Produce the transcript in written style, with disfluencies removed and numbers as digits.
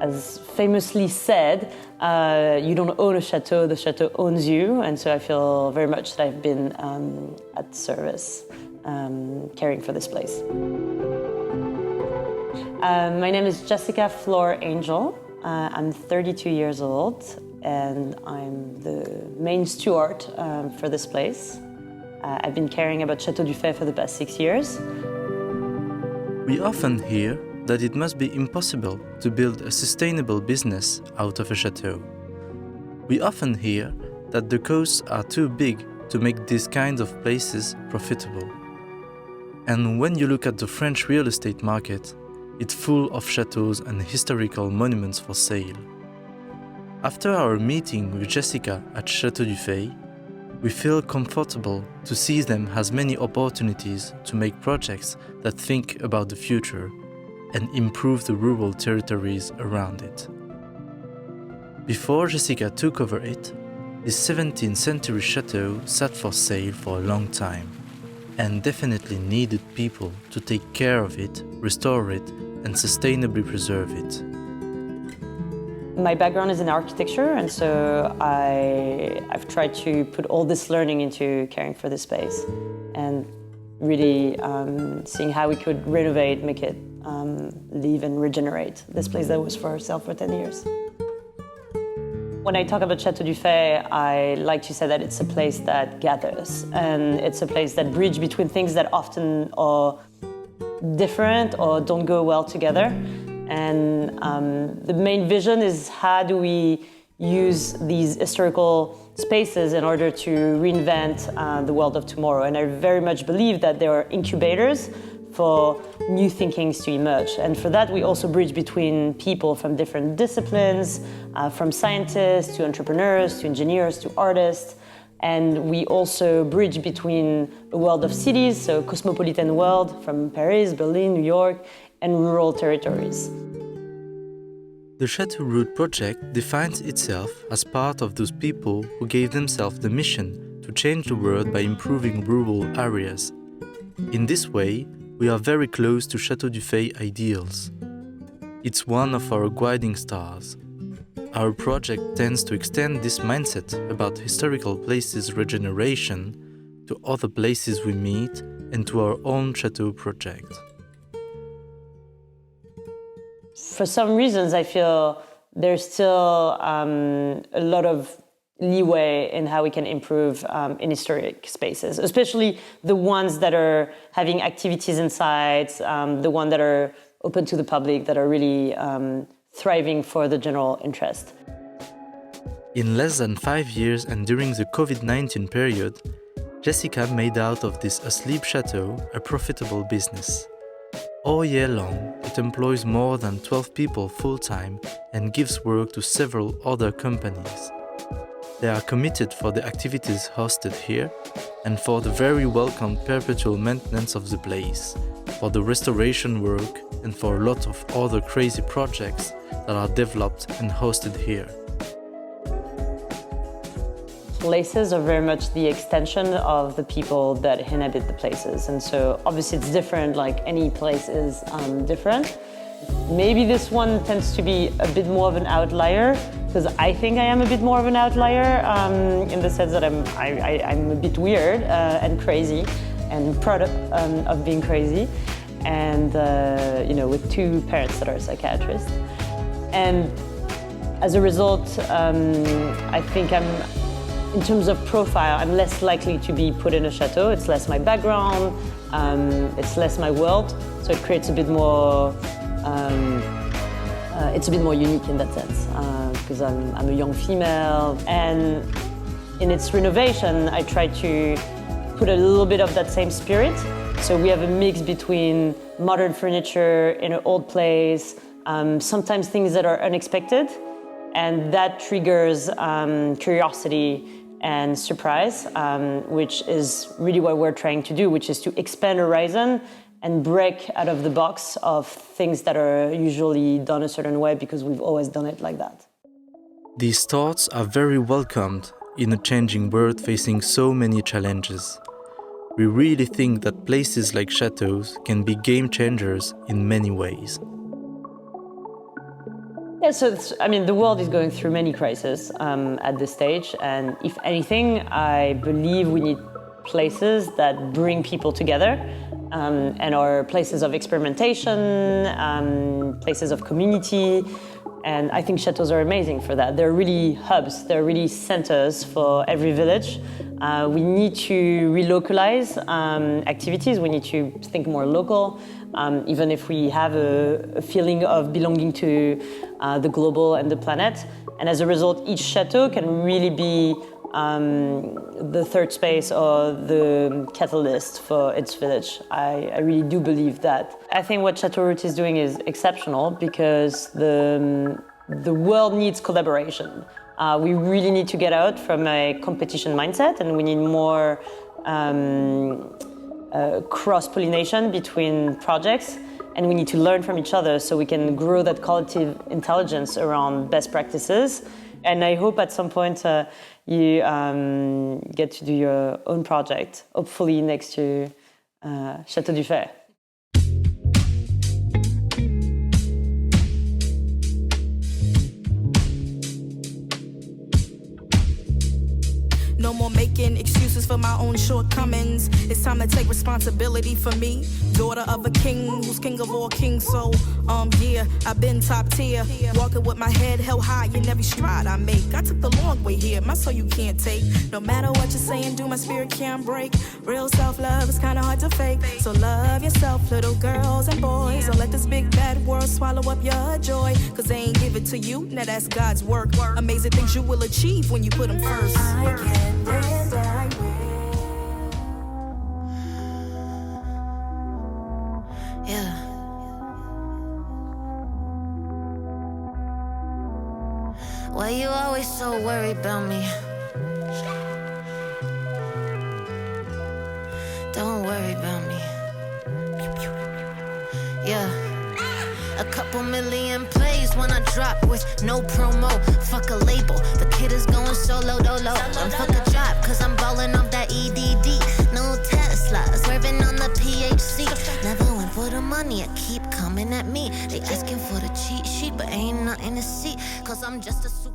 As famously said, you don't own a chateau, the chateau owns you, and so I feel very much that I've been at service, caring for this place. My name is Jessica Flore Angel. I'm 32 years old, and I'm the main steward for this place. I've been caring about Château du Feÿ for the past 6 years. We often hear that it must be impossible to build a sustainable business out of a chateau. We often hear that the costs are too big to make these kinds of places profitable. And when you look at the French real estate market, it's full of chateaux and historical monuments for sale. After our meeting with Jessica at Château du Feÿ, we feel comfortable to see them as many opportunities to make projects that think about the future and improve the rural territories around it. Before Jessica took over it, this 17th century chateau sat for sale for a long time and definitely needed people to take care of it, restore it, and sustainably preserve it. My background is in architecture, and so I've tried to put all this learning into caring for this space and really seeing how we could renovate, make it live and regenerate this place that was for sale for 10 years. When I talk about Château du Feÿ, I like to say that it's a place that gathers, and it's a place that bridges between things that often are different or don't go well together. And the main vision is how do we use these historical spaces in order to reinvent the world of tomorrow. And I very much believe that there are incubators for new thinkings to emerge. And for that, we also bridge between people from different disciplines, from scientists to entrepreneurs, to engineers, to artists. And we also bridge between a world of cities, so cosmopolitan world from Paris, Berlin, New York, and rural territories. The Shutterroot project defines itself as part of those people who gave themselves the mission to change the world by improving rural areas. In this way, we are very close to Château du Feÿ ideals. It's one of our guiding stars. Our project tends to extend this mindset about historical places' regeneration to other places we meet and to our own chateau project. For some reasons, I feel there's still a lot of leeway in how we can improve in historic spaces, especially the ones that are having activities inside, the ones that are open to the public, that are really thriving for the general interest. In less than 5 years and during the COVID-19 period, Jessica made out of this asleep chateau a profitable business. All year long, it employs more than 12 people full-time and gives work to several other companies. They are committed for the activities hosted here and for the very welcome perpetual maintenance of the place, for the restoration work and for a lot of other crazy projects that are developed and hosted here. Places are very much the extension of the people that inhabit the places. And so obviously it's different, like any place is different. Maybe this one tends to be a bit more of an outlier, because I think I am a bit more of an outlier in the sense that I'm a bit weird and crazy and proud of being crazy. And with 2 parents that are psychiatrists. And as a result, I think in terms of profile, I'm less likely to be put in a chateau. It's less my background, it's less my world, so it creates a bit more, it's a bit more unique in that sense, because I'm a young female. And in its renovation, I try to put a little bit of that same spirit. So we have a mix between modern furniture in an old place, sometimes things that are unexpected, and that triggers curiosity and surprise, which is really what we're trying to do, which is to expand horizon and break out of the box of things that are usually done a certain way because we've always done it like that. These thoughts are very welcomed in a changing world facing so many challenges. We really think that places like chateaus can be game changers in many ways. Yeah, so the world is going through many crises at this stage, and if anything, I believe we need places that bring people together and are places of experimentation, places of community, and I think chateaus are amazing for that. They're really hubs, they're really centers for every village. We need to relocalize activities, we need to think more local, even if we have a feeling of belonging to the global and the planet. And as a result, each chateau can really be the third space or the catalyst for its village. I really do believe that. I think what Châteauroot is doing is exceptional because the world needs collaboration. We really need to get out from a competition mindset, and we need more cross-pollination between projects, and we need to learn from each other so we can grow that collective intelligence around best practices. And I hope at some point you get to do your own project, hopefully next to Château du Feÿ. No more making excuses for my own shortcomings. It's time to take responsibility for me. Daughter of a king, who's king of all kings. So, yeah, I've been top tier. Walking with my head held high in every stride I make. I took the long way here, my soul you can't take. No matter what you're saying, do my spirit can't break. Real self-love is kinda hard to fake. So love yourself, little girls and boys. Don't let this big bad world swallow up your joy. Cause they ain't give it to you, now that's God's work. Amazing things you will achieve when you put them first. I can and I will. Yeah. Why you always so worried about me? Don't worry about me. Yeah. A couple million plays when I drop with no promo. Fuck a label, the kid is going solo dolo. And fuck a drop, cause I'm ballin' off that EDD. No Tesla, swerving on the PHC. Never went for the money, I keep coming at me. They asking for the cheat sheet, but ain't nothing to see. Cause I'm just a super